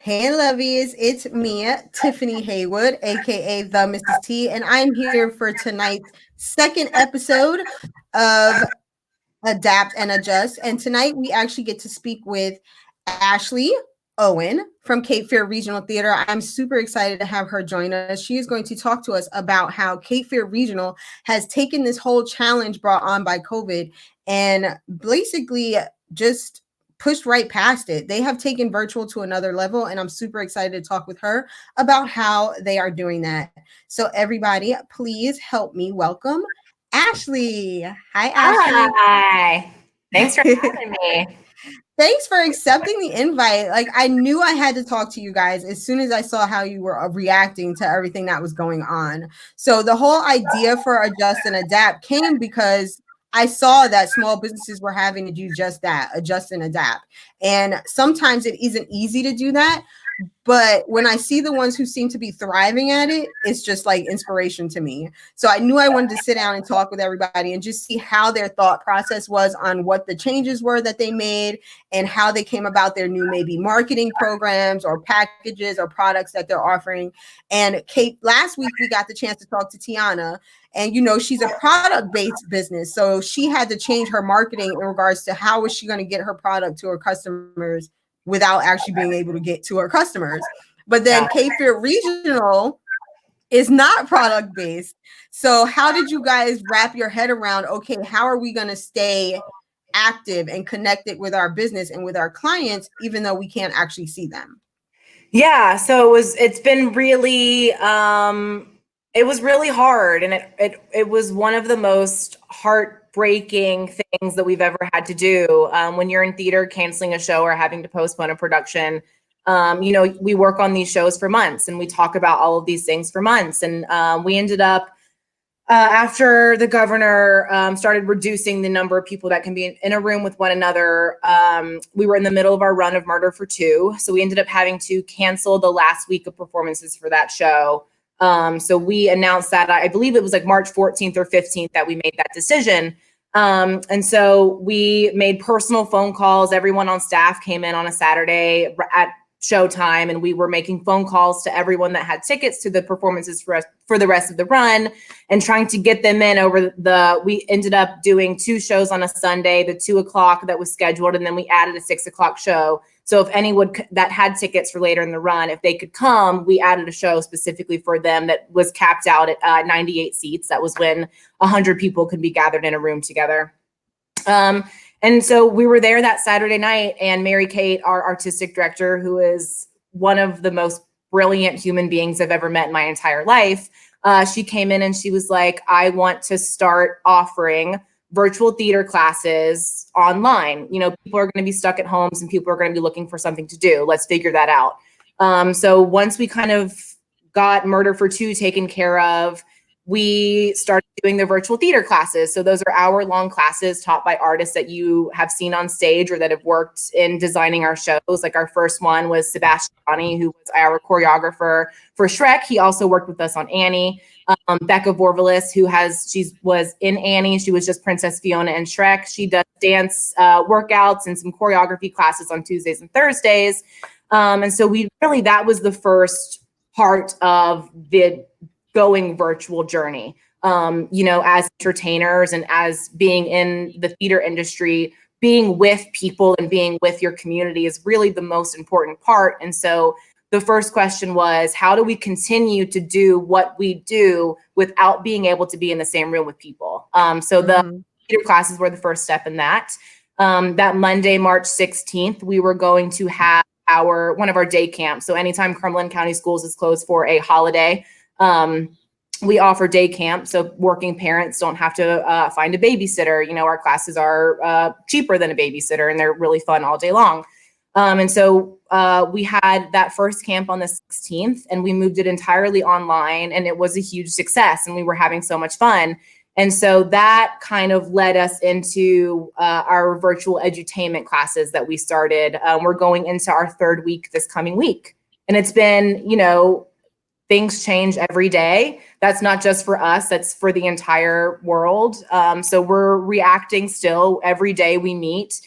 Hey, lovies, it's me, Tiffany Haywood, aka TheMrsTee, and I'm here for tonight's second episode of Adapt and Adjust. And tonight we actually get to speak with Ashley Owen from Cape Fear Regional Theater. I'm super excited to have her join us. She is going to talk to us about how Cape Fear Regional has taken this whole challenge brought on by COVID and basically just pushed right past it. They have taken virtual to another level, and I'm super excited to talk with her about how they are doing that. So, everybody, please help me welcome Ashley. Hi, Ashley. Hi. Thanks for having me. Thanks for accepting the invite. Like, I knew I had to talk to you guys as soon as I saw how you were reacting to everything that was going on. So the whole idea for Adjust and Adapt came because I saw that small businesses were having to do just that, adjust and adapt. And sometimes it isn't easy to do that. But when I see the ones who seem to be thriving at it, it's just like inspiration to me. So I knew I wanted to sit down and talk with everybody and just see how their thought process was on what the changes were that they made and how they came about their new maybe marketing programs or packages or products that they're offering. And Kate, last week we got the chance to talk to Tiana, and she's a product-based business, so she had to change her marketing in regards to how was she going to get her product to her customers without actually being able to get to our customers. But then Cape Fear Regional is not product based. So how did you guys wrap your head around, okay, how are we going to stay active and connected with our business and with our clients, even though we can't actually see them? Yeah, so it's been really it was really hard, and it was one of the most heartbreaking things that we've ever had to do. When you're in theater, canceling a show or having to postpone a production, we work on these shows for months and we talk about all of these things for months, and we ended up after the governor started reducing the number of people that can be in a room with one another, we were in the middle of our run of Murder for Two. So we ended up having to cancel the last week of performances for that show. So we announced that, I believe it was like March 14th or 15th that we made that decision. And so we made personal phone calls. Everyone on staff came in on a Saturday at showtime, and we were making phone calls to everyone that had tickets to the performances for the rest of the run and trying to get them in we ended up doing 2 shows on a Sunday, the 2 o'clock that was scheduled, and then we added a 6 o'clock show. So if anyone that had tickets for later in the run, if they could come, we added a show specifically for them that was capped out at 98 seats. That was when 100 people could be gathered in a room together. And so we were there that Saturday night, and Mary Kate, our artistic director, who is one of the most brilliant human beings I've ever met in my entire life, she came in and she was like, I want to start offering virtual theater classes online. People are going to be stuck at homes and people are going to be looking for something to do. Let's figure that out. So once we kind of got Murder for Two taken care of, we started doing the virtual theater classes. So those are hour-long classes taught by artists that you have seen on stage or that have worked in designing our shows. Like our first one was Sebastiani, who was our choreographer for Shrek. He also worked with us on Annie. Becca Vorvalis, she was in Annie. She was just Princess Fiona and Shrek. She does dance workouts and some choreography classes on Tuesdays and Thursdays. And so that was the first part of the going virtual journey. As entertainers and as being in the theater industry, being with people and being with your community is really the most important part. And so the first question was, how do we continue to do what we do without being able to be in the same room with people? The theater classes were the first step in that. That Monday, March 16th, we were going to have one of our day camps. So anytime Cumberland County Schools is closed for a holiday, we offer day camp, so working parents don't have to find a babysitter. Our classes are cheaper than a babysitter, and they're really fun all day long. And so we had that first camp on the 16th, and we moved it entirely online, and it was a huge success, and we were having so much fun. And so that kind of led us into our virtual EduTAINment classes that we started. We're going into our 3rd week this coming week, and it's been, things change every day. That's not just for us, that's for the entire world. So we're reacting still every day we meet.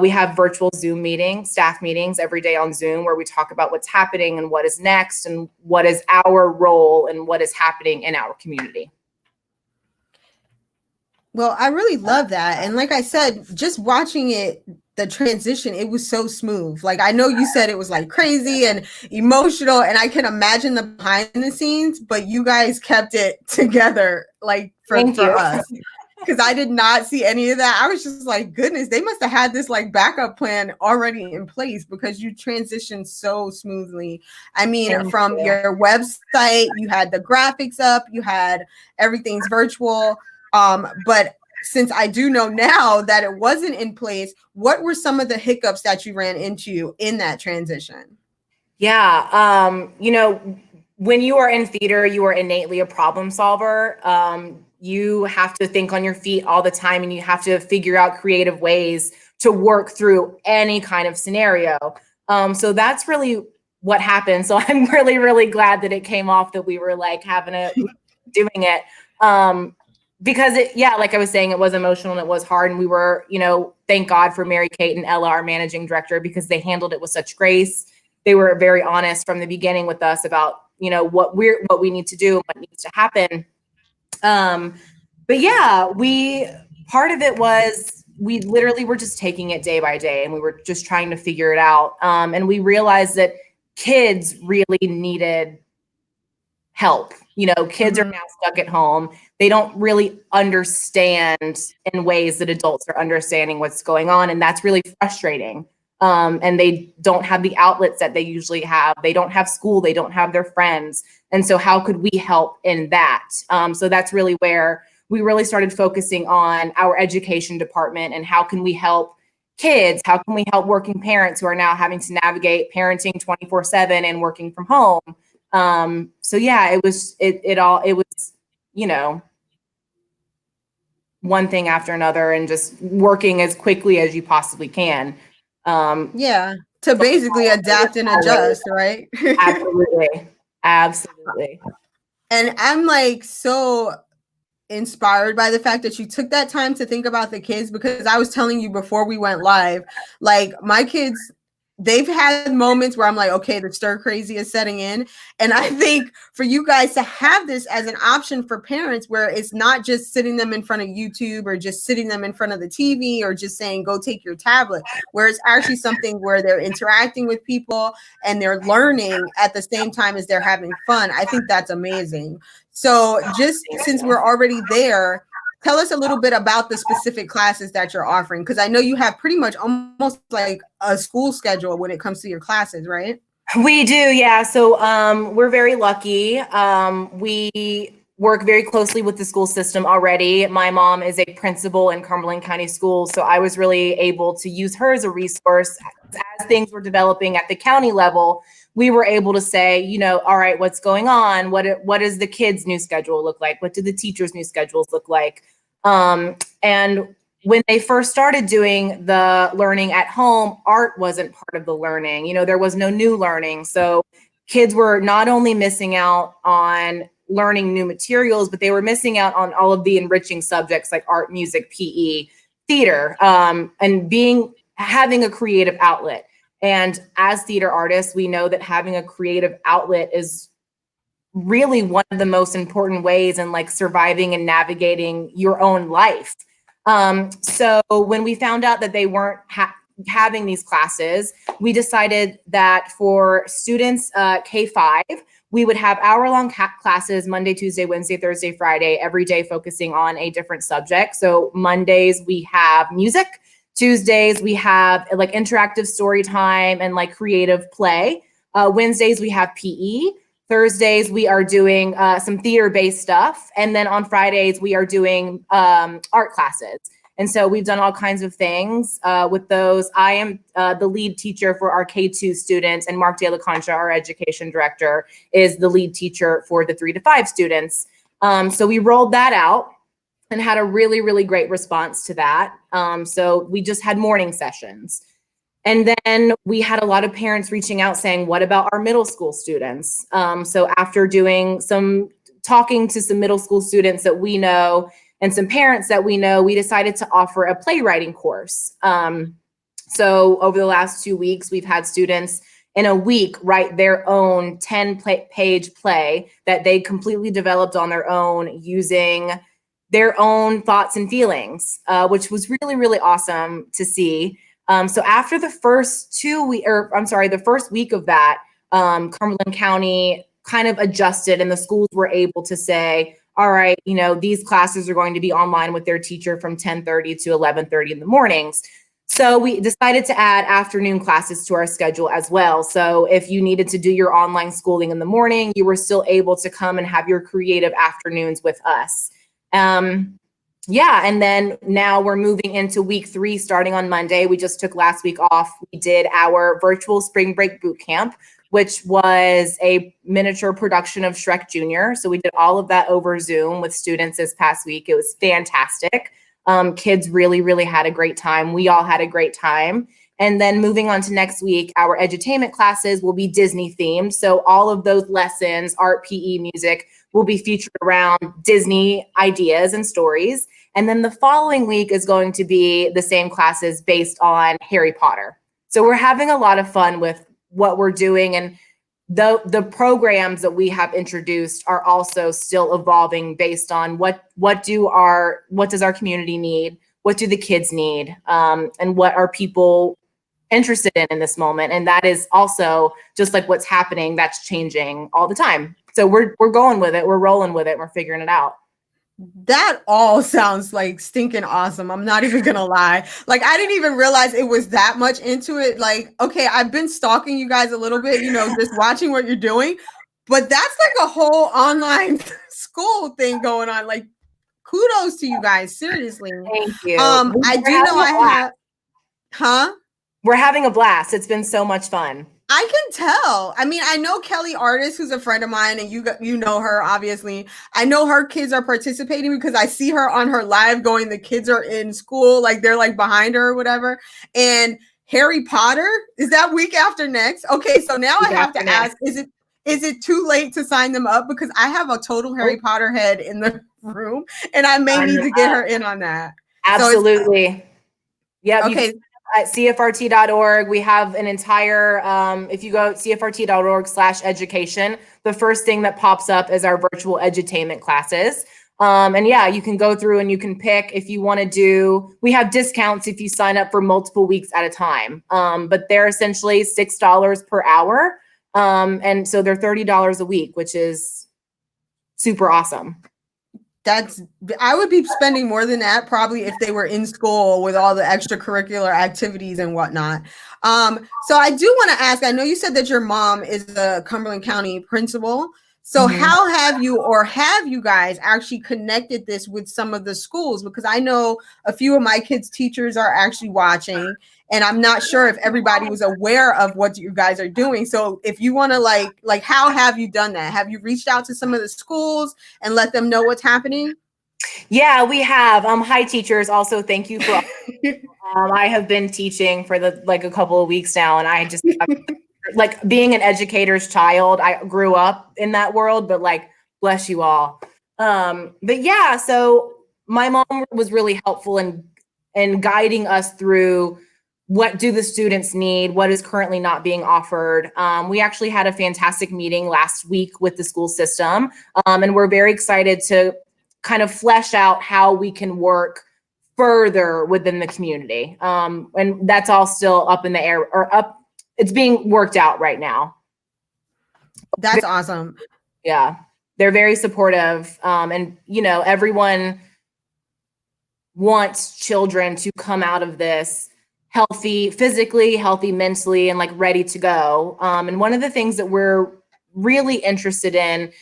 We have virtual Zoom meetings, staff meetings every day on Zoom, where we talk about what's happening and what is next and what is our role and what is happening in our community. Well, I really love that. And like I said, just watching it, the transition, it was so smooth. Like, I know you said it was like crazy and emotional, and I can imagine the behind the scenes, but you guys kept it together, like Thank for you. us. Because I did not see any of that. I was just like, goodness, they must have had this like backup plan already in place, because you transitioned so smoothly. I mean, Thank from you. your website, you had the graphics up, you had everything's virtual. But since I do know now that it wasn't in place, what were some of the hiccups that you ran into in that transition? Yeah, you know, when you are in theater, you are innately a problem solver. You have to think on your feet all the time, and you have to figure out creative ways to work through any kind of scenario. So that's really what happened. So I'm really, really glad that it came off, that we were like doing it. Because yeah, like I was saying, it was emotional and it was hard. And we were, thank God for Mary Kate and Ella, our managing director, because they handled it with such grace. They were very honest from the beginning with us about, what we need to do and what needs to happen. But yeah, part of it was, we literally were just taking it day by day, and we were just trying to figure it out. And we realized that kids really needed help. Kids are now stuck at home. They don't really understand in ways that adults are understanding what's going on. And that's really frustrating. And they don't have the outlets that they usually have. They don't have school. They don't have their friends. And so how could we help in that? So that's really where we really started focusing on our education department, and how can we help kids? How can we help working parents who are now having to navigate parenting 24/7 and working from home? So yeah, it was one thing after another, and just working as quickly as you possibly can. Yeah, to basically adapt and adjust, right? Absolutely. Absolutely. And I'm like so inspired by the fact that you took that time to think about the kids, because I was telling you before we went live, like my kids, they've had moments where I'm like, okay, the stir crazy is setting in. And I think for you guys to have this as an option for parents, where it's not just sitting them in front of YouTube or just sitting them in front of the TV or just saying, go take your tablet, where it's actually something where they're interacting with people and they're learning at the same time as they're having fun. I think that's amazing. So just since we're already there, tell us a little bit about the specific classes that you're offering, because I know you have pretty much almost like a school schedule when it comes to your classes, right? We do, yeah. So we're very lucky. We work very closely with the school system already. My mom is a principal in Cumberland County Schools, so I was really able to use her as a resource as things were developing at the county level. We were able to say, all right, what's going on? What does the kids' new schedule look like? What do the teachers' new schedules look like? And when they first started doing the learning at home, art wasn't part of the learning. There was no new learning. So kids were not only missing out on learning new materials, but they were missing out on all of the enriching subjects like art, music, PE, theater, and having a creative outlet. And as theater artists, we know that having a creative outlet is really one of the most important ways in like surviving and navigating your own life. So when we found out that they weren't having these classes, we decided that for students K-5, we would have hour-long classes Monday, Tuesday, Wednesday, Thursday, Friday, every day focusing on a different subject. So Mondays we have music. Tuesdays we have like interactive story time and like creative play. Wednesdays we have PE. Thursdays, we are doing some theater-based stuff. And then on Fridays, we are doing art classes. And so we've done all kinds of things with those. I am the lead teacher for our K2 students, and Mark De La Concha, our education director, is the lead teacher for the 3 to 5 students. So we rolled that out and had a really, really great response to that. So we just had morning sessions. And then we had a lot of parents reaching out saying, what about our middle school students? So after doing talking to some middle school students that we know and some parents that we know, we decided to offer a playwriting course. So over the last 2 weeks, we've had students in a week write their own 10-page play that they completely developed on their own using their own thoughts and feelings, which was really, really awesome to see. So after the first the first week of that, Cumberland County kind of adjusted and the schools were able to say, all right, you know, these classes are going to be online with their teacher from 10:30 to 11:30 in the mornings. So we decided to add afternoon classes to our schedule as well. So if you needed to do your online schooling in the morning, you were still able to come and have your creative afternoons with us. Yeah, and then now we're moving into week 3 starting on Monday. We just took last week off. We did our virtual spring break boot camp, which was a miniature production of Shrek Jr. So we did all of that over Zoom with students this past week. It was fantastic. Kids really, really had a great time. We all had a great time. And then moving on to next week, our edutainment classes will be Disney themed. So all of those lessons, art, PE, music, will be featured around Disney ideas and stories. And then the following week is going to be the same classes based on Harry Potter. So we're having a lot of fun with what we're doing, and the programs that we have introduced are also still evolving based on what does our community need, what do the kids need, and what are people interested in this moment. And that is also just like what's happening, that's changing all the time. So we're going with it, we're rolling with it, we're figuring it out. That all sounds like stinking awesome. I'm not even gonna lie. Like, I didn't even realize it was that much into it. Like, okay, I've been stalking you guys a little bit, you know, just watching what you're doing, but that's like a whole online school thing going on. Like, kudos to you guys, seriously. Thank you. I do know I have, We're having a blast. It's been so much fun. I can tell. I mean, I know Kelly Artist, who's a friend of mine, and you know her, obviously. I know her kids are participating because I see her on her live going, the kids are in school, like they're like behind her or whatever. And Harry Potter, is that week after next? Okay, so now I have to ask, is it too late to sign them up? Because I have a total Harry Potter head in the room, and I may need to get her in on that. Absolutely. Yeah. Okay. At CFRT.org, we have an entire, if you go to CFRT.org/education, the first thing that pops up is our virtual edutainment classes. And yeah, you can go through and you can pick if you want to do, we have discounts if you sign up for multiple weeks at a time. But they're essentially $6 per hour. And so they're $30 a week, which is super awesome. I would be spending more than that probably if they were in school with all the extracurricular activities and whatnot. So I do want to ask, I know you said that your mom is the Cumberland County principal. So how have you guys actually connected this with some of the schools? Because I know a few of my kids' teachers are actually watching, and I'm not sure if everybody was aware of what you guys are doing. So if you want to like, how have you done that? Have you reached out to some of the schools and let them know what's happening? Yeah, we have. Hi, teachers. Also, thank you for. I have been teaching for a couple of weeks now, and I just like being an educator's child. I grew up in that world, but like, bless you all. But yeah, so my mom was really helpful in guiding us through what do the students need, what is currently not being offered. We actually had a fantastic meeting last week with the school system, and we're very excited to kind of flesh out how we can work further within the community. And that's all still up in the air, or it's being worked out right now. That's awesome. Yeah, they're very supportive. And you know, everyone wants children to come out of this healthy, physically, healthy, mentally, and like ready to go. And one of the things that we're really interested in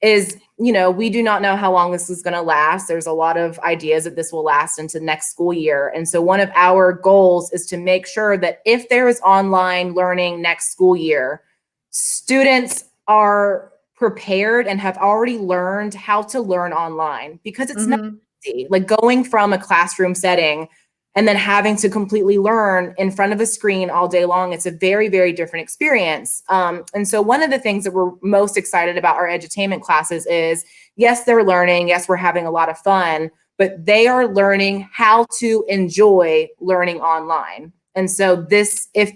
is, you know, we do not know how long this is going to last. There's a lot of ideas that this will last into next school year. And so one of our goals is to make sure that if there is online learning next school year, students are prepared and have already learned how to learn online, because it's not easy. Like going from a classroom setting and then having to completely learn in front of a screen all day long, it's a very, very different experience. And so one of the things that we're most excited about our edutainment classes is, yes, they're learning, yes, we're having a lot of fun, but they are learning how to enjoy learning online. And so this, if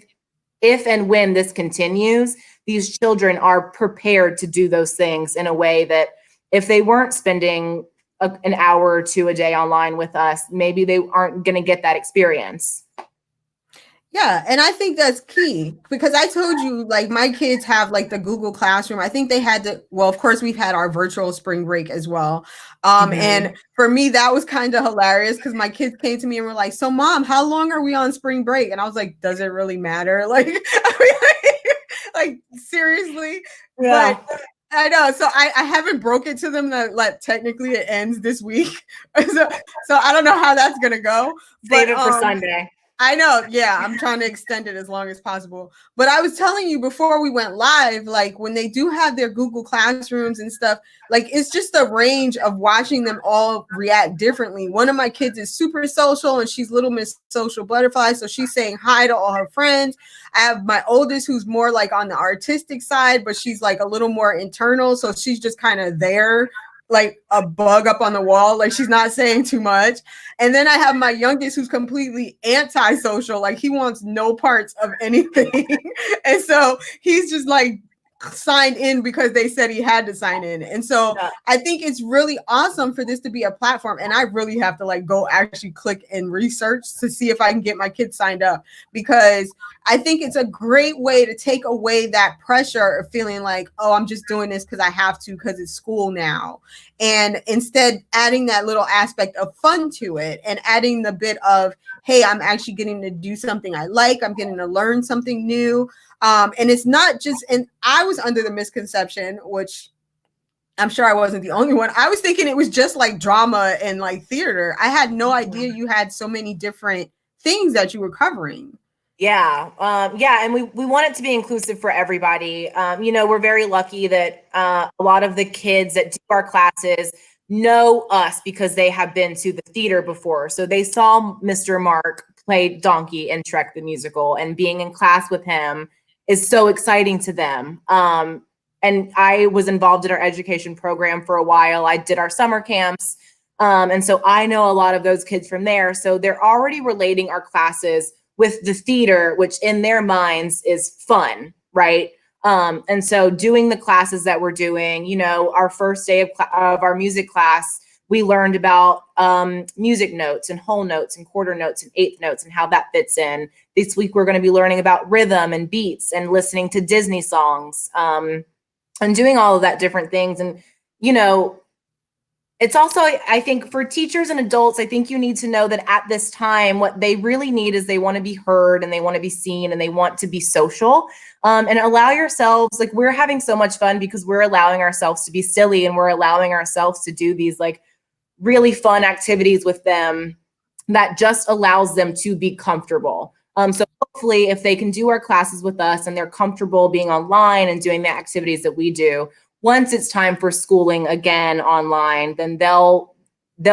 and when this continues, these children are prepared to do those things in a way that if they weren't spending an hour or two a day online with us, maybe they aren't going to get that experience. Yeah, and I think that's key because I told you, like, my kids have like the Google Classroom. I think they had to, well, of course, we've had our virtual spring break as well. And for me, that was kind of hilarious because my kids came to me and were like, "So, Mom, how long are we on spring break?" And I was like, "Does it really matter?" Like, I mean, like seriously. Yeah. But I know. So I haven't broke it to them that like technically it ends this week. So I don't know how that's gonna go. Save it for Sunday. I know. Yeah, I'm trying to extend it as long as possible. But I was telling you before we went live, like when they do have their Google Classrooms and stuff, like it's just the range of watching them all react differently. One of my kids is super social and she's Little Miss Social Butterfly. So she's saying hi to all her friends. I have my oldest who's more like on the artistic side, but she's like a little more internal. So she's just kind of there, like a bug up on the wall, like she's not saying too much. And then I have my youngest who's completely antisocial, like he wants no parts of anything. And so he's just like signed in because they said he had to sign in. And so I think it's really awesome for this to be a platform. And I really have to like go actually click and research to see if I can get my kids signed up, because I think it's a great way to take away that pressure of feeling like, oh, I'm just doing this because I have to, because it's school now. And instead adding that little aspect of fun to it and adding the bit of, hey, I'm actually getting to do something I like. I'm getting to learn something new. And it's not just, and I was under the misconception, which I'm sure I wasn't the only one. I was thinking it was just like drama and like theater. I had no idea you had so many different things that you were covering. Yeah. And we want it to be inclusive for everybody. We're very lucky that a lot of the kids that do our classes know us because they have been to the theater before. So they saw Mr. Mark play Donkey in Shrek the Musical, and being in class with him is so exciting to them. And I was involved in our education program for a while. I did our summer camps. And so I know a lot of those kids from there. So they're already relating our classes with the theater, which in their minds is fun, right? And so doing the classes that we're doing, our first day of our music class, we learned about music notes and whole notes and quarter notes and eighth notes and how that fits in. This week, we're going to be learning about rhythm and beats and listening to Disney songs and doing all of that different things. And, it's also, I think, for teachers and adults, I think you need to know that at this time, what they really need is they want to be heard and they want to be seen and they want to be social. And allow yourselves, like, we're having so much fun because we're allowing ourselves to be silly and we're allowing ourselves to do these like really fun activities with them that just allows them to be comfortable. So hopefully if they can do our classes with us and they're comfortable being online and doing the activities that we do, once it's time for schooling again online, then they'll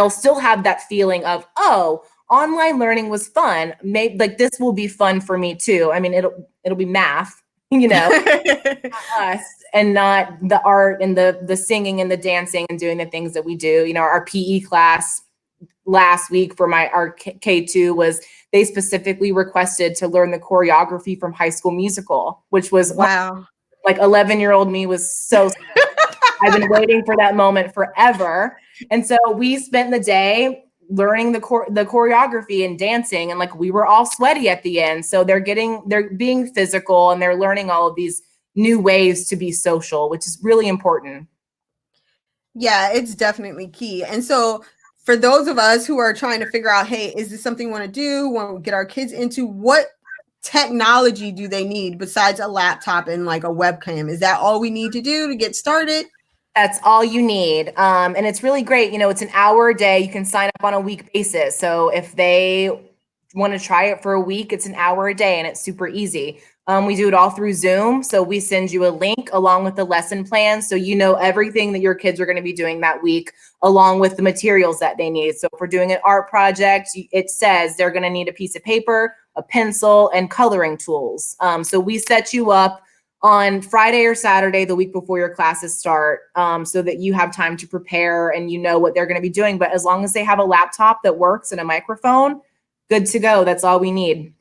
still have that feeling of, oh, online learning was fun. Maybe like this will be fun for me too. I mean, it'll be math, us, and not the art and the singing and the dancing and doing the things that we do. Our PE class last week for our K2 was, they specifically requested to learn the choreography from High School Musical, which was wow. Like 11-year-old me was so I've been waiting for that moment forever. And so we spent the day learning the choreography and dancing, and like we were all sweaty at the end. So they're being physical and they're learning all of these new ways to be social, which is really important. Yeah, it's definitely key. And so for those of us who are trying to figure out, hey, is this something we want to do? Want to get our kids into? What technology do they need besides a laptop and like a webcam? Is that all we need to do to get started? That's all you need. And it's really great. It's an hour a day. You can sign up on a week basis. So if they want to try it for a week, it's an hour a day and it's super easy. We do it all through Zoom. So we send you a link along with the lesson plan. So everything that your kids are going to be doing that week, along with the materials that they need. So if we're doing an art project, it says they're going to need a piece of paper, a pencil, and coloring tools. So we set you up on Friday or Saturday, the week before your classes start, so that you have time to prepare and what they're going to be doing. But as long as they have a laptop that works and a microphone, good to go. That's all we need.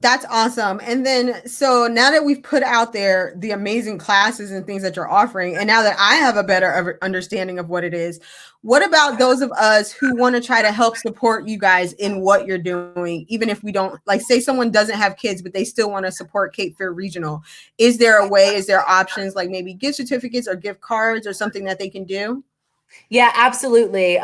That's awesome. And then, so now that we've put out there the amazing classes and things that you're offering, and now that I have a better understanding of what it is, what about those of us who want to try to help support you guys in what you're doing, even if we don't, like, say someone doesn't have kids, but they still want to support Cape Fear Regional? Is there a way, is there options like maybe gift certificates or gift cards or something that they can do? Yeah, absolutely.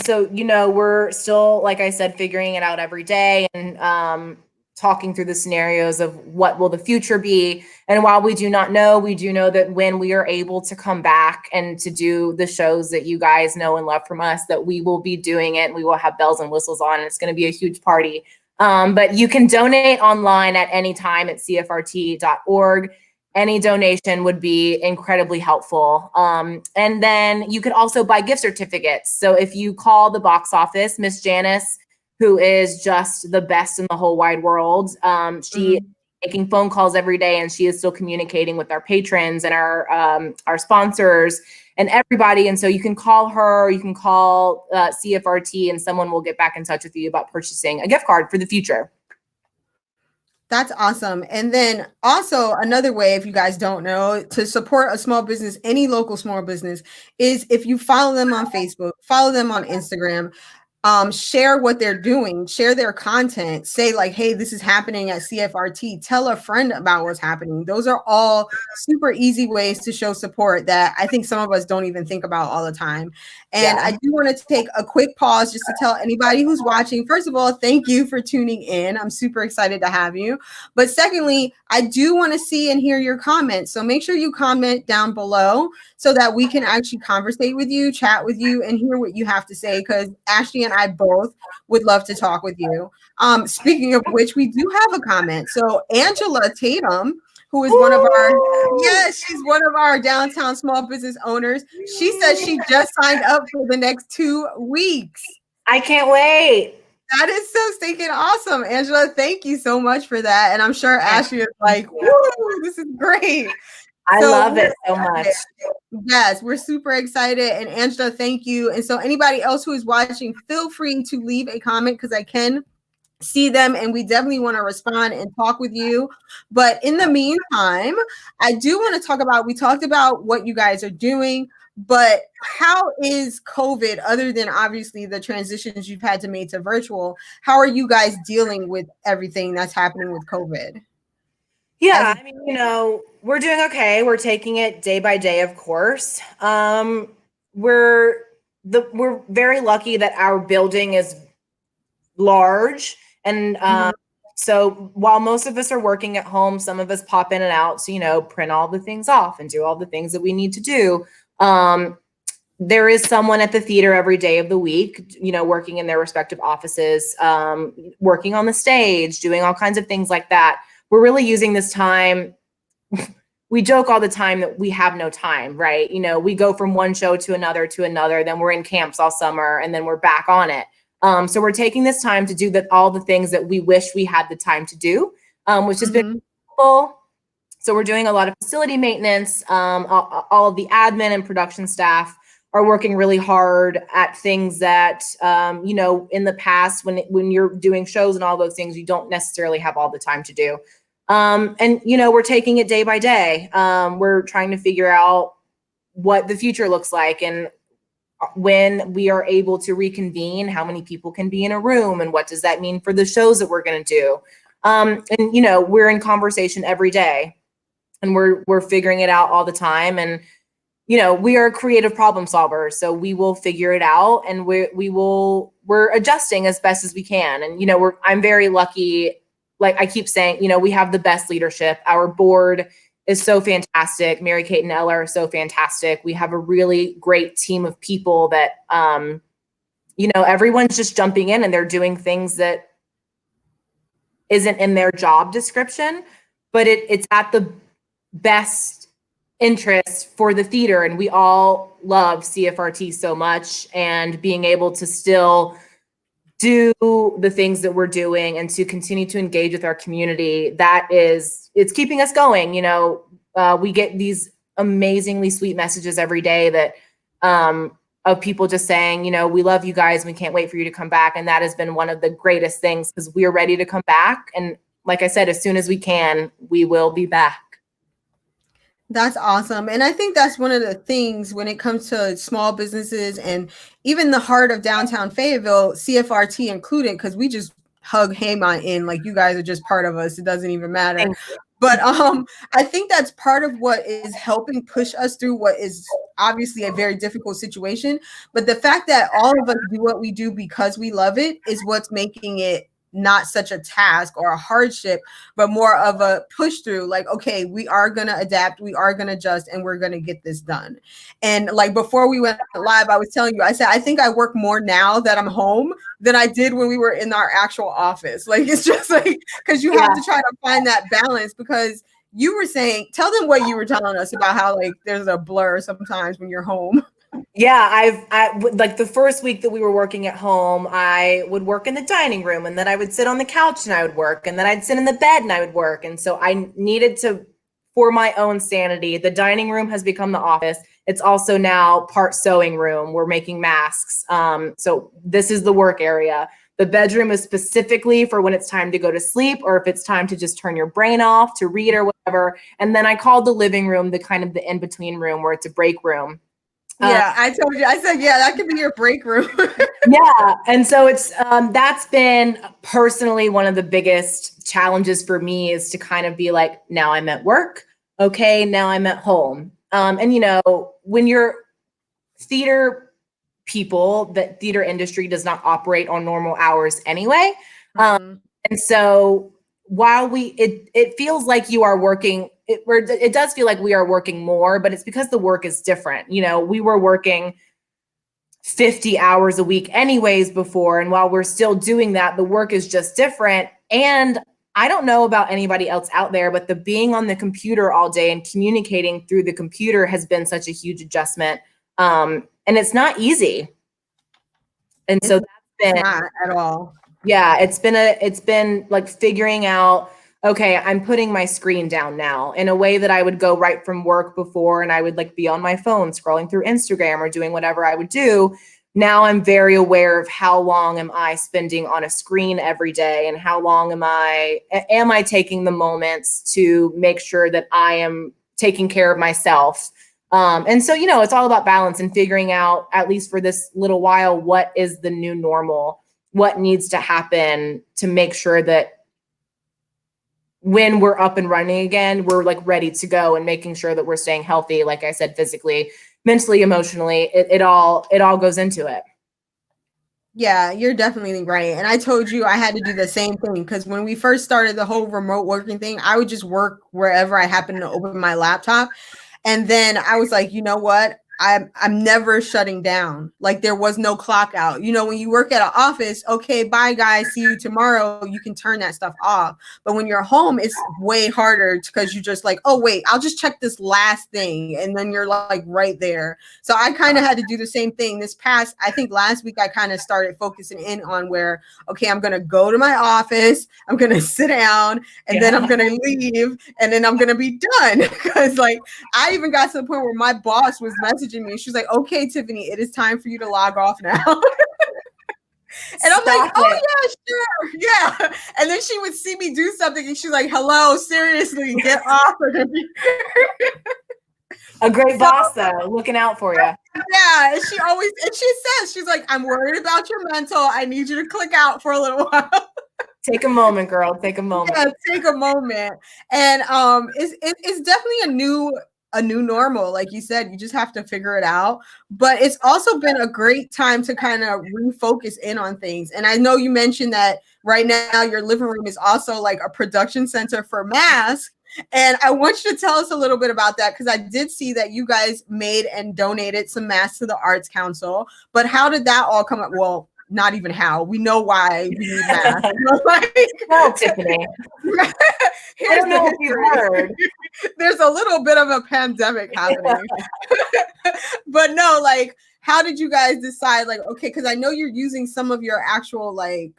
So, we're still, like I said, figuring it out every day and talking through the scenarios of what will the future be. And while we do not know, we do know that when we are able to come back and to do the shows that you guys know and love from us, that we will be doing it and we will have bells and whistles on, and it's going to be a huge party. But you can donate online at any time at CFRT.org. Any donation would be incredibly helpful. And then you could also buy gift certificates. So if you call the box office, Miss Janice, who is just the best in the whole wide world, she is making phone calls every day, and she is still communicating with our patrons and our sponsors and everybody. And so you can call her, you can call CFRT, and someone will get back in touch with you about purchasing a gift card for the future. That's awesome. And then also another way, if you guys don't know, to support a small business, any local small business, is if you follow them on Facebook, follow them on Instagram, share what they're doing, share their content, say like, hey, this is happening at CFRT, tell a friend about what's happening. Those are all super easy ways to show support that I think some of us don't even think about all the time. And I do want to take a quick pause just to tell anybody who's watching, first of all, thank you for tuning in. I'm super excited to have you. But secondly, I do want to see and hear your comments. So make sure you comment down below so that we can actually conversate with you, chat with you, and hear what you have to say, because Ashley and I both would love to talk with you. Speaking of which, we do have a comment. So Angela Tatum, who is one of our, yes, she's one of our downtown small business owners. She says she just signed up for the next 2 weeks. I can't wait. That is so stinking awesome, Angela. Thank you so much for that. And I'm sure Ashley is like, woo, this is great. I love it so much. Yes, we're super excited. And Angela, thank you. And so anybody else who is watching, feel free to leave a comment, because I can see them and we definitely want to respond and talk with you. But in the meantime, I do want to talk about, we talked about what you guys are doing, but how is COVID, other than obviously the transitions you've had to make to virtual, how are you guys dealing with everything that's happening with COVID? Yeah, I mean, we're doing okay. We're taking it day by day, of course. We're very lucky that our building is large, and so while most of us are working at home, some of us pop in and out to print all the things off and do all the things that we need to do. There is someone at the theater every day of the week, working in their respective offices, working on the stage, doing all kinds of things like that. We're really using this time. We joke all the time that we have no time, right? We go from one show to another, then we're in camps all summer, and then we're back on it. So we're taking this time to do all the things that we wish we had the time to do, which has been helpful. So we're doing a lot of facility maintenance. All of the admin and production staff are working really hard at things that, in the past, when you're doing shows and all those things, you don't necessarily have all the time to do. And we're taking it day by day. We're trying to figure out what the future looks like, and when we are able to reconvene, how many people can be in a room, and what does that mean for the shows that we're going to do. And we're in conversation every day, and we're figuring it out all the time. And we are creative problem solvers, so we will figure it out, and we're adjusting as best as we can. And I'm very lucky. Like I keep saying, we have the best leadership. Our board is so fantastic. Mary Kate and Ella are so fantastic. We have a really great team of people that, everyone's just jumping in and they're doing things that isn't in their job description, but it's at the best interest for the theater. And we all love CFRT so much, and being able to still do the things that we're doing and to continue to engage with our community, it's keeping us going. We get these amazingly sweet messages every day that of people just saying, we love you guys, we can't wait for you to come back. And that has been one of the greatest things, because we're ready to come back. And like I said, as soon as we can, we will be back. That's awesome. And I think that's one of the things when it comes to small businesses and even the heart of downtown Fayetteville, CFRT included, because we just hug Haymont in like you guys are just part of us. It doesn't even matter. But I think that's part of what is helping push us through what is obviously a very difficult situation. But the fact that all of us do what we do because we love it is what's making it not such a task or a hardship, but more of a push through. Like, okay, we are going to adapt, we are going to adjust, and we're going to get this done. And like before we went live, I was telling you, I said, I think I work more now that I'm home than I did when we were in our actual office. Like, it's just like, because you have to try to find that balance, because you were saying, tell them what you were telling us about how like there's a blur sometimes when you're home. Yeah, I like the first week that we were working at home, I would work in the dining room, and then I would sit on the couch and I would work, and then I'd sit in the bed and I would work. And so I needed to, for my own sanity, the dining room has become the office. It's also now part sewing room. We're making masks. So this is the work area. The bedroom is specifically for when it's time to go to sleep, or if it's time to just turn your brain off to read or whatever. And then I called the living room the kind of the in-between room where it's a break room. Yeah, I told you. I said, yeah, that could be your break room. Yeah. And so it's that's been personally one of the biggest challenges for me, is to kind of be like, now I'm at work. Okay, now I'm at home. And you know, when you're theater people, the theater industry does not operate on normal hours anyway. And so while it feels like you are working, it does feel like we are working more, but it's because the work is different. You know, we were working 50 hours a week anyways before, and while we're still doing that, the work is just different. And I don't know about anybody else out there, but the being on the computer all day and communicating through the computer has been such a huge adjustment. And it's not easy. And so that's been not at all. Yeah, it's been like figuring out, okay, I'm putting my screen down now in a way that I would go right from work before, and I would like be on my phone scrolling through Instagram or doing whatever I would do. Now I'm very aware of how long am I spending on a screen every day, and how long am I taking the moments to make sure that I am taking care of myself. And so, you know, it's all about balance and figuring out, at least for this little while, what is the new normal, what needs to happen to make sure that when we're up and running again, we're like ready to go, and making sure that we're staying healthy. Like I said, physically, mentally, emotionally, it all goes into it. Yeah, you're definitely right. And I told you I had to do the same thing, because when we first started the whole remote working thing, I would just work wherever I happened to open my laptop. And then I was like, you know what? I'm never shutting down. Like, there was no clock out. You know, when you work at an office, okay, bye guys, see you tomorrow. You can turn that stuff off. But when you're home, it's way harder, because you just like, oh wait, I'll just check this last thing, and then you're like right there. So I kind of had to do the same thing this past, I think last week I kind of started focusing in on where, okay, I'm going to go to my office, I'm going to sit down, and then I'm going to leave, and then I'm going to be done. Because like, I even got to the point where my boss was messaging me. She's like, okay, Tiffany, it is time for you to log off now. And I'm like, oh yeah, sure. Yeah. And then she would see me do something and she's like, hello, seriously, get off. A great boss though, looking out for you. Yeah. And she says, she's like, I'm worried about your mental. I need you to click out for a little while. Take a moment, girl. Take a moment. Yeah, take a moment. And it's definitely a new normal. Like you said, you just have to figure it out. But it's also been a great time to kind of refocus in on things. And I know you mentioned that right now your living room is also like a production center for masks. And I want you to tell us a little bit about that, because I did see that you guys made and donated some masks to the Arts Council. But how did that all come up? Well, not even how. We know why we need masks. No, Tiffany. I don't know if you've heard. There's a little bit of a pandemic happening. But no, like, how did you guys decide, like, okay, because I know you're using some of your actual like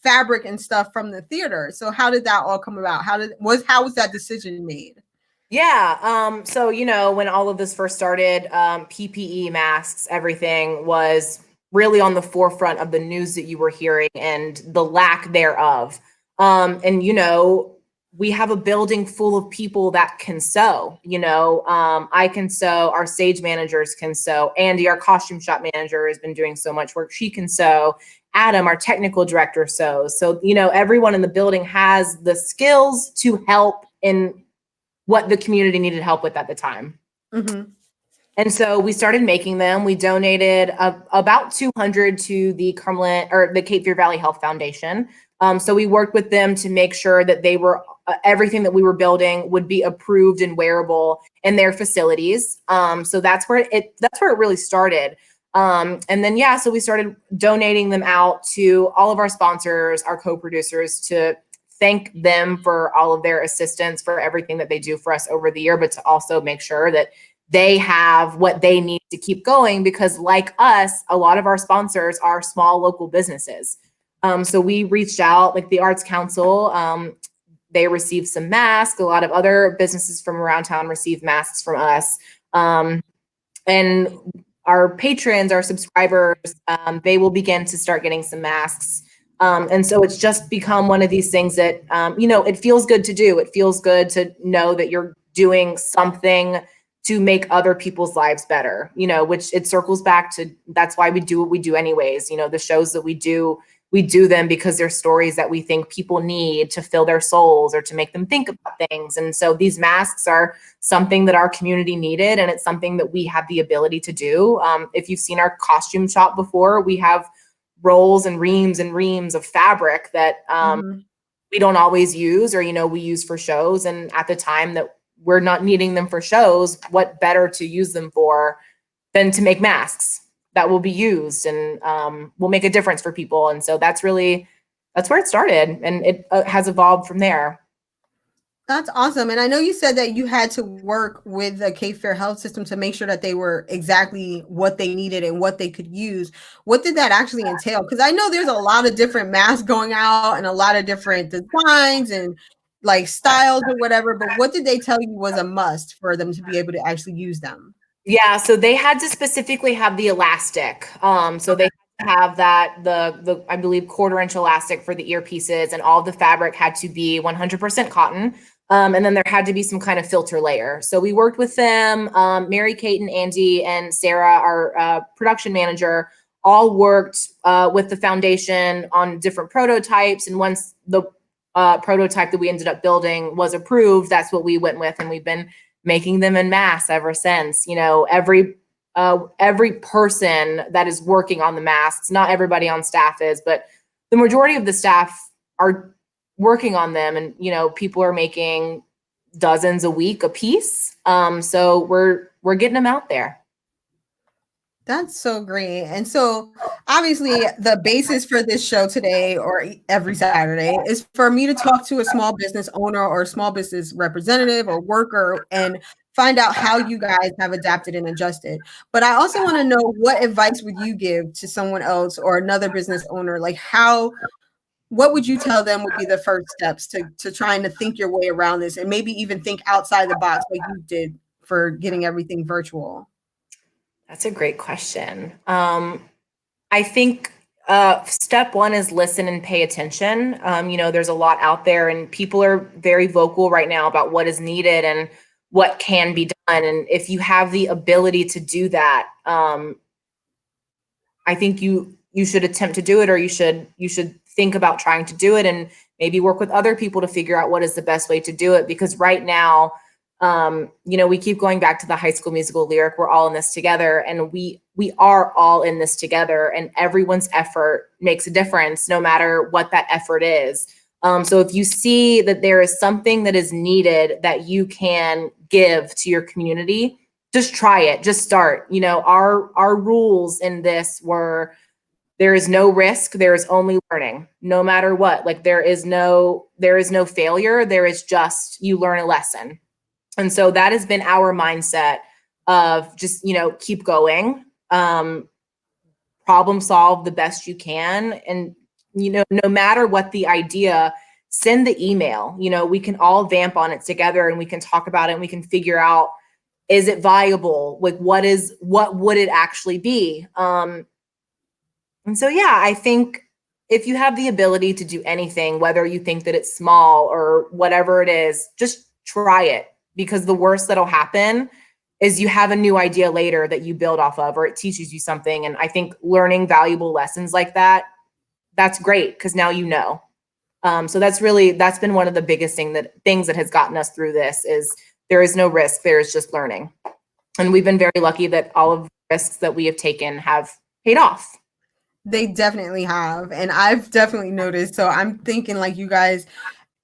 fabric and stuff from the theater. So how did that all come about? How was that decision made? Yeah. So, you know, when all of this first started, PPE masks, everything was really on the forefront of the news that you were hearing and the lack thereof. And, you know, we have a building full of people that can sew, you know, I can sew, our stage managers can sew. Andy, our costume shop manager, has been doing so much work. She can sew. Adam, our technical director, sews. So, you know, everyone in the building has the skills to help in what the community needed help with at the time. Mm-hmm. And so we started making them. We donated about 200 to the Cumberland or the Cape Fear Valley Health Foundation. So we worked with them to make sure that they were everything that we were building would be approved and wearable in their facilities. So that's where it really started. And then yeah, so we started donating them out to all of our sponsors, our co-producers, to thank them for all of their assistance, for everything that they do for us over the year, but to also make sure that they have what they need to keep going, because like us, a lot of our sponsors are small local businesses. So we reached out, like the Arts Council, they received some masks. A lot of other businesses from around town received masks from us. And our patrons, our subscribers, they will begin to start getting some masks. And so it's just become one of these things that, you know, it feels good to do. It feels good to know that you're doing something to make other people's lives better, you know, which it circles back to, that's why we do what we do anyways. You know, the shows that we do them because they're stories that we think people need to fill their souls or to make them think about things. And so these masks are something that our community needed, and it's something that we have the ability to do. If you've seen our costume shop before, we have rolls and reams of fabric that Mm-hmm. we don't always use, or, you know, we use for shows. And at the time that we're not needing them for shows, what better to use them for than to make masks that will be used and will make a difference for people. And so that's where it started, and it has evolved from there. That's awesome. And I know you said that you had to work with the Cape Fear Health System to make sure that they were exactly what they needed and what they could use. What did that actually entail? Because I know there's a lot of different masks going out and a lot of different designs and like styles or whatever, but what did they tell you was a must for them to be able to actually use them? Yeah, so they had to specifically have the elastic. So they had to have that the I believe 1/4 inch elastic for the earpieces, and all the fabric had to be 100% cotton. And then there had to be some kind of filter layer. So we worked with them. Mary Kate and Andy and Sarah, our production manager, all worked with the foundation on different prototypes. And once the prototype that we ended up building was approved, that's what we went with, and we've been making them en masse ever since. You know, every person that is working on the masks, not everybody on staff is, but the majority of the staff are working on them, and, you know, people are making dozens a week a piece. So we're getting them out there. That's so great. And so, obviously, the basis for this show today or every Saturday is for me to talk to a small business owner or a small business representative or worker and find out how you guys have adapted and adjusted. But I also want to know, what advice would you give to someone else or another business owner? Like, what would you tell them would be the first steps to trying to think your way around this and maybe even think outside the box like you did for getting everything virtual? That's a great question. I think step one is listen and pay attention. You know, there's a lot out there, and people are very vocal right now about what is needed and what can be done. And if you have the ability to do that, I think you should attempt to do it, or you should think about trying to do it, and maybe work with other people to figure out what is the best way to do it. Because right now, you know, we keep going back to the High School Musical lyric, we're all in this together, and we are all in this together, and everyone's effort makes a difference, no matter what that effort is. So if you see that there is something that is needed that you can give to your community, just try it, just start. You know, our rules in this were, there is no risk, there is only learning, no matter what. Like, there is no failure, there is just, you learn a lesson. And so that has been our mindset of just, you know, keep going, problem solve the best you can. And, you know, no matter what the idea, send the email. You know, we can all vamp on it together, and we can talk about it, and we can figure out, is it viable? Like, what would it actually be? And so, yeah, I think if you have the ability to do anything, whether you think that it's small or whatever it is, just try it, because the worst that'll happen is you have a new idea later that you build off of, or it teaches you something. And I think learning valuable lessons like that, that's great, because now you know. So that's been one of the biggest things that has gotten us through this, is there is no risk, there is just learning. And we've been very lucky that all of the risks that we have taken have paid off. They definitely have. And I've definitely noticed. So I'm thinking like you guys,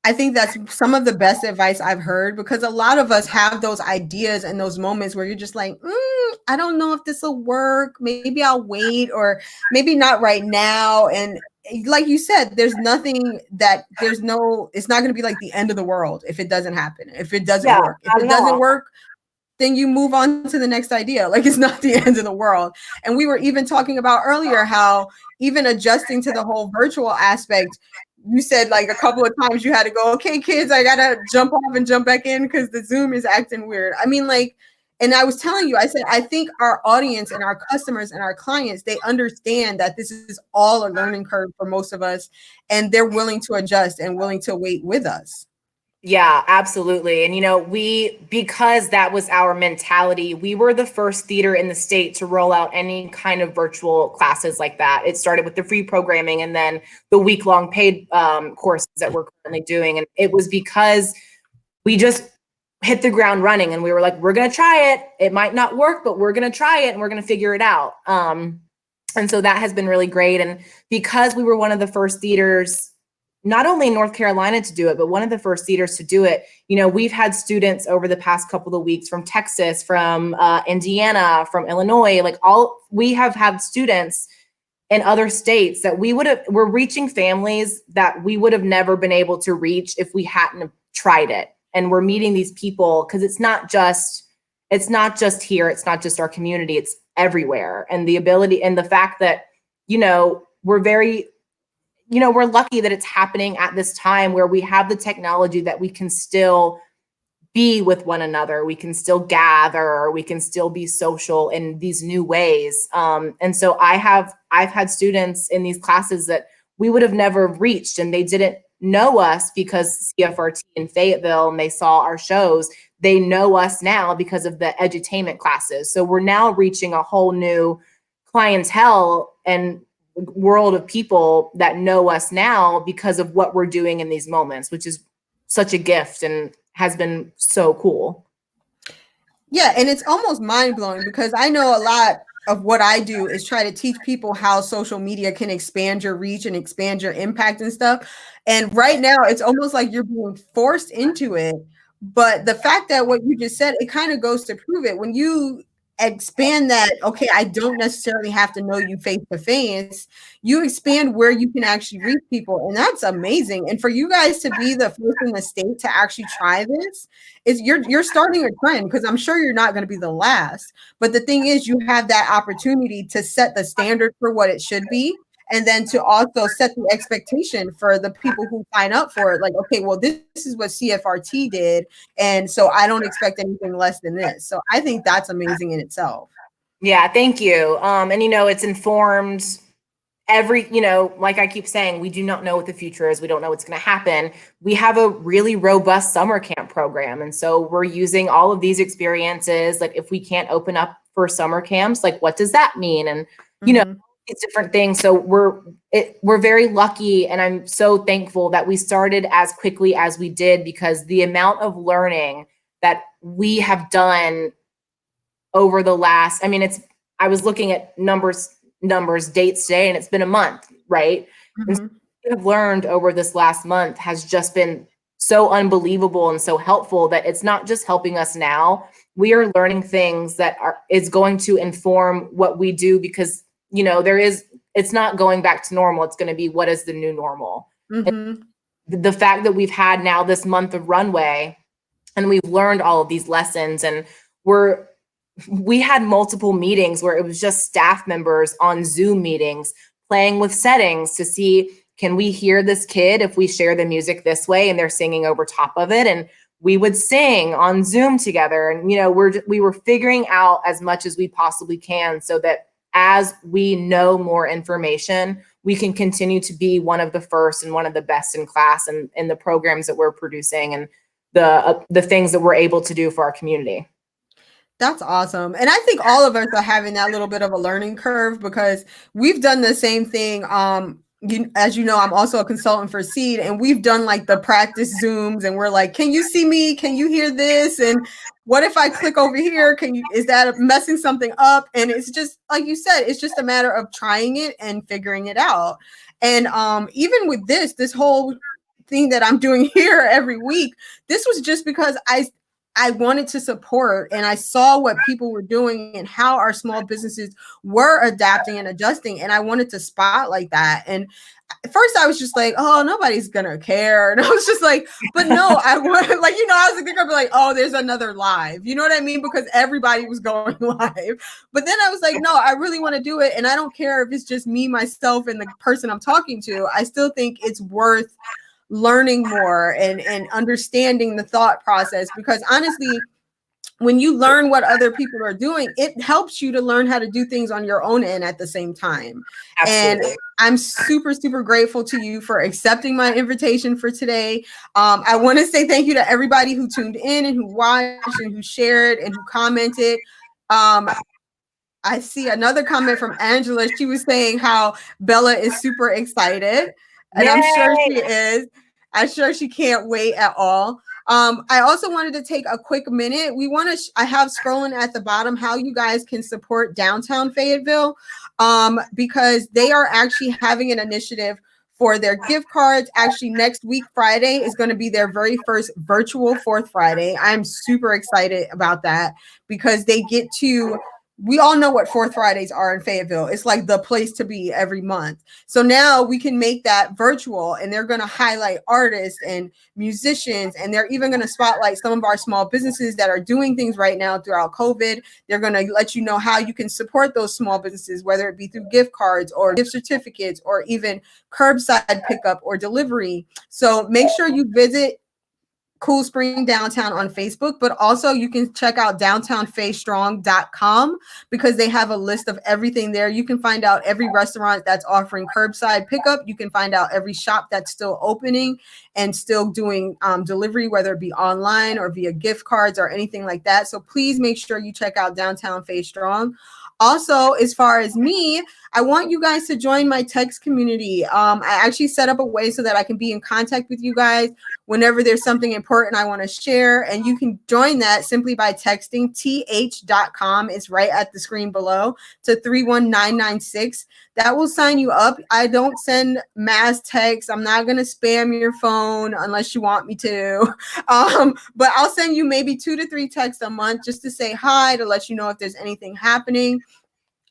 I think that's some of the best advice I've heard, because a lot of us have those ideas and those moments where you're just like, I don't know if this will work. Maybe I'll wait, or maybe not right now. And like you said, it's not going to be like the end of the world if it doesn't happen, if it doesn't work. If it doesn't work, then you move on to the next idea. Like, it's not the end of the world. And we were even talking about earlier how even adjusting to the whole virtual aspect, you said like a couple of times you had to go, okay, kids, I gotta jump off and jump back in because the Zoom is acting weird. I mean, like, and I was telling you, I said, I think our audience and our customers and our clients, they understand that this is all a learning curve for most of us, and they're willing to adjust and willing to wait with us. Yeah, absolutely. And, because that was our mentality, we were the first theater in the state to roll out any kind of virtual classes like that. It started with the free programming and then the week-long paid courses that we're currently doing. And it was because we just hit the ground running, and we were like, we're going to try it. It might not work, but we're going to try it and we're going to figure it out. And so that has been really great. And because we were one of the first theaters, not only in North Carolina to do it, but one of the first theaters to do it, we've had students over the past couple of weeks from Texas, from Indiana, from Illinois, we have had students in other states that we're reaching families that we would have never been able to reach if we hadn't tried it. And we're meeting these people because it's not just here, it's not just our community, it's everywhere. And the ability and the fact that, we're lucky that it's happening at this time where we have the technology that we can still be with one another. We can still gather, we can still be social in these new ways. And so I've had students in these classes that we would have never reached, and they didn't know us because CFRT in Fayetteville, and they saw our shows. They know us now because of the EduTAINment classes. So we're now reaching a whole new clientele and world of people that know us now because of what we're doing in these moments, which is such a gift and has been so cool. Yeah, and it's almost mind-blowing because I know a lot of what I do is try to teach people how social media can expand your reach and expand your impact and stuff. And right now it's almost like you're being forced into it. But the fact that what you just said, it kind of goes to prove it. When you expand that, okay, I don't necessarily have to know you face to face, you expand where you can actually reach people, and that's amazing. And for you guys to be the first in the state to actually try this, is you're starting a trend, because I'm sure you're not going to be the last. But the thing is, you have that opportunity to set the standard for what it should be, and then to also set the expectation for the people who sign up for it. Like, okay, well, this is what CFRT did, and so I don't expect anything less than this. So I think that's amazing in itself. Yeah, thank you. And it's informed like I keep saying, we do not know what the future is. We don't know what's going to happen. We have a really robust summer camp program. And so we're using all of these experiences. Like, if we can't open up for summer camps, like, what does that mean? And, it's different things. So we're very lucky. And I'm so thankful that we started as quickly as we did, because the amount of learning that we have done over the last, I was looking at numbers dates today, and it's been a month, right? And so what we have learned over this last month has just been so unbelievable and so helpful, that it's not just helping us now. We are learning things that is going to inform what we do, because it's not going back to normal. It's going to be, what is the new normal? The fact that we've had now this month of runway, and we've learned all of these lessons, and we had multiple meetings where it was just staff members on Zoom meetings playing with settings to see, can we hear this kid if we share the music this way and they're singing over top of it? And we would sing on Zoom together. And, we were figuring out as much as we possibly can, so that as we know more information, we can continue to be one of the first and one of the best in class in the programs that we're producing and the things that we're able to do for our community. That's awesome. And I think all of us are having that little bit of a learning curve because we've done the same thing. As you know, I'm also a consultant for Seed, and we've done like the practice Zooms, and we're like, can you see me? Can you hear this? And what if I click over here? Is that messing something up? And it's just, like you said, it's just a matter of trying it and figuring it out. And even with this whole thing that I'm doing here every week, this was just because I wanted to support, and I saw what people were doing and how our small businesses were adapting and adjusting. And I wanted to spotlight that. And at first I was just like, oh, nobody's gonna care. And I was just like, but no, I want, like, I was gonna be like, oh, there's another live. You know what I mean? Because everybody was going live. But then I was like, no, I really want to do it. And I don't care if it's just me, myself, and the person I'm talking to. I still think it's worth learning more and understanding the thought process, because honestly, when you learn what other people are doing, it helps you to learn how to do things on your own end at the same time. Absolutely. And I'm super, super grateful to you for accepting my invitation for today. I want to say thank you to everybody who tuned in and who watched and who shared and who commented. I see another comment from Angela. She was saying how Bella is super excited. And I'm sure she is. I'm sure she can't wait at all. I also wanted to take a quick minute. I have scrolling at the bottom how you guys can support downtown Fayetteville, because they are actually having an initiative for their gift cards. Actually, next week, Friday, is going to be their very first virtual Fourth Friday. I'm super excited about that because they get to, we all know what Fourth Fridays are in Fayetteville. It's like the place to be every month. So now we can make that virtual, and they're going to highlight artists and musicians, and they're even going to spotlight some of our small businesses that are doing things right now throughout COVID. They're going to let you know how you can support those small businesses, whether it be through gift cards or gift certificates or even curbside pickup or delivery. So make sure you visit Cool Spring Downtown on Facebook, but also you can check out downtownfaystrong.com because they have a list of everything there. You can find out every restaurant that's offering curbside pickup. You can find out every shop that's still opening and still doing delivery, whether it be online or via gift cards or anything like that. So please make sure you check out Downtown Faye Strong. Also, as far as me, I want you guys to join my text community. I actually set up a way so that I can be in contact with you guys whenever there's something important I want to share. And you can join that simply by texting th.com. It's right at the screen below to 31996. That will sign you up. I don't send mass texts. I'm not going to spam your phone unless you want me to. But I'll send you maybe 2 to 3 texts a month just to say hi, to let you know if there's anything happening.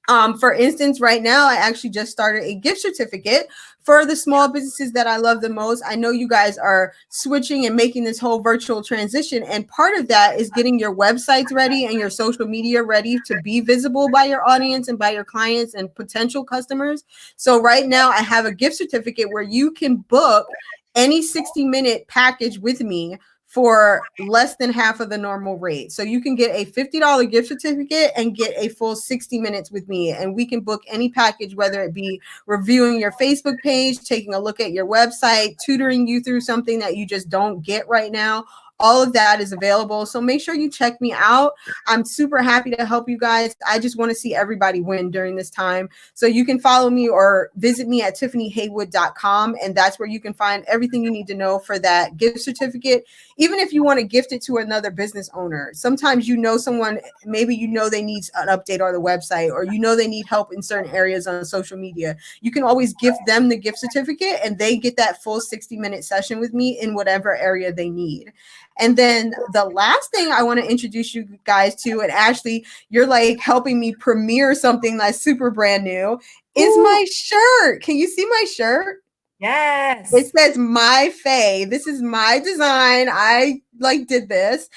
For instance, right now, I actually just started a gift certificate for the small businesses that I love the most. I know you guys are switching and making this whole virtual transition. And part of that is getting your websites ready and your social media ready to be visible by your audience and by your clients and potential customers. So right now I have a gift certificate where you can book any 60-minute package with me for less than half of the normal rate. So you can get a $50 gift certificate and get a full 60 minutes with me. And we can book any package, whether it be reviewing your Facebook page, taking a look at your website, tutoring you through something that you just don't get right now. All of that is available. So make sure you check me out. I'm super happy to help you guys. I just want to see everybody win during this time. So you can follow me or visit me at tiffanyhaywood.com. And that's where you can find everything you need to know for that gift certificate. Even if you want to gift it to another business owner, sometimes you know someone, maybe you know they need an update on the website, or you know they need help in certain areas on social media. You can always gift them the gift certificate and they get that full 60-minute session with me in whatever area they need. And then the last thing I want to introduce you guys to, and Ashley, you're like helping me premiere something that's super brand new, is my shirt. Can you see my shirt? Yes. It says My Faye. This is my design. I did this.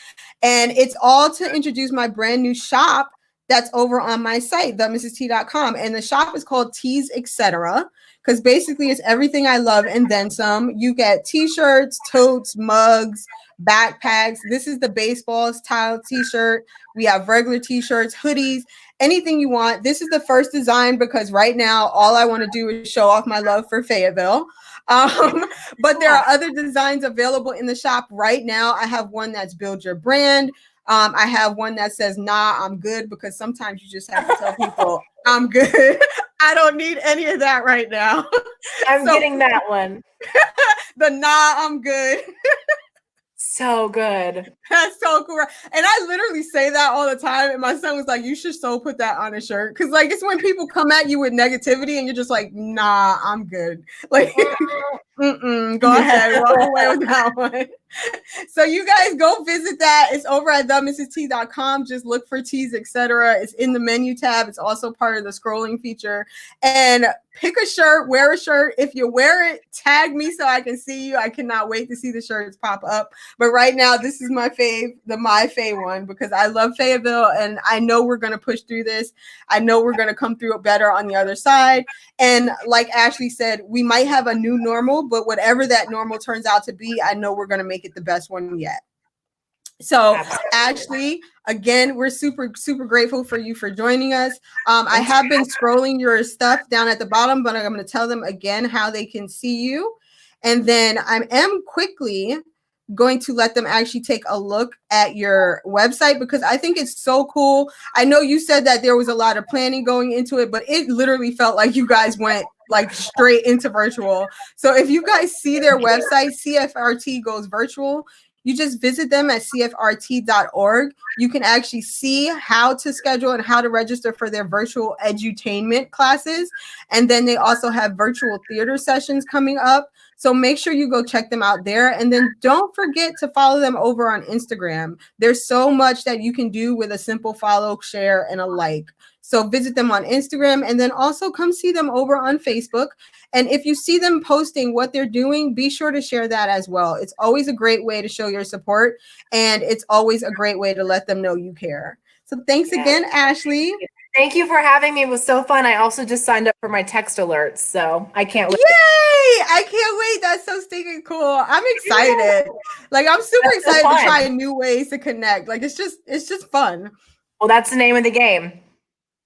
And it's all to introduce my brand new shop that's over on my site, TheMrsTee.com. And the shop is called Teas Etc. because basically it's everything I love and then some. You get t-shirts, totes, mugs, backpacks. This is the baseball style t-shirt. We have regular t-shirts, hoodies, anything you want. This is the first design because right now all I want to do is show off my love for Fayetteville. But there are other designs available in the shop right now. I have one that's build your brand. I have one that says, nah, I'm good, because sometimes you just have to tell people I'm good. I don't need any of that right now. I'm getting that one. The nah, I'm good. So good. That's so cool. And I literally say that all the time. And my son was like, you should so put that on a shirt. Cause like, it's when people come at you with negativity and you're just like, nah, I'm good. Like, go ahead, walk away with that one. So you guys go visit that. It's over at TheMrsTee.com. Just look for teas, etc. It's in the menu tab. It's also part of the scrolling feature. And pick a shirt, wear a shirt. If you wear it, tag me so I can see you. I cannot wait to see the shirts pop up. But right now, this is my fave, my fave one, because I love Fayetteville and I know we're going to push through this. I know we're going to come through it better on the other side. And like Ashley said, we might have a new normal, but whatever that normal turns out to be, I know we're going to make it the best one yet. So Ashley, again, we're super grateful for you for joining us. I have been scrolling your stuff down at the bottom, but I'm going to tell them again how they can see you. And then I am quickly going to let them actually take a look at your website, because I think it's so cool. I know you said that there was a lot of planning going into it, but it literally felt like you guys went like straight into virtual. So if you guys see their website, CFRT goes virtual, you just visit them at CFRT.org. You can actually see how to schedule and how to register for their virtual EduTAINment classes. And then they also have virtual theater sessions coming up. So make sure you go check them out there. And then don't forget to follow them over on Instagram. There's so much that you can do with a simple follow, share, and a like. So visit them on Instagram, and then also come see them over on Facebook. And if you see them posting what they're doing, be sure to share that as well. It's always a great way to show your support, and it's always a great way to let them know you care. So thanks again, Ashley. Thank you for having me. It was so fun. I also just signed up for my text alerts, so I can't wait. Yay! I can't wait. That's so stinking cool. I'm excited. Like, I'm super excited to try new ways to connect. Like, it's just fun. Well, that's the name of the game.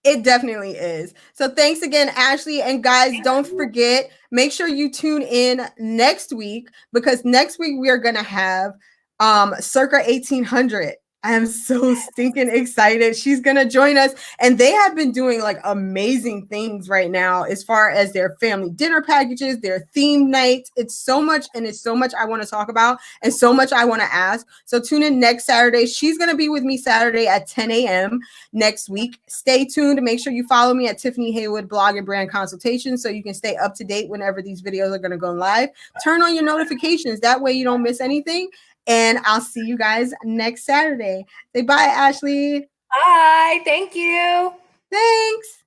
It definitely is. So thanks again, Ashley. And guys, don't forget, make sure you tune in next week, because next week we are going to have Circa 1800. I am so stinking excited. She's going to join us. And they have been doing like amazing things right now as far as their family dinner packages, their theme nights. It's so much, and it's so much I want to talk about and so much I want to ask. So tune in next Saturday. She's going to be with me Saturday at 10 a.m. next week. Stay tuned. Make sure you follow me at Tiffany Haywood Blog and Brand Consultation so you can stay up to date whenever these videos are going to go live. Turn on your notifications. That way you don't miss anything. And I'll see you guys next Saturday. Say bye, Ashley. Bye. Thank you. Thanks.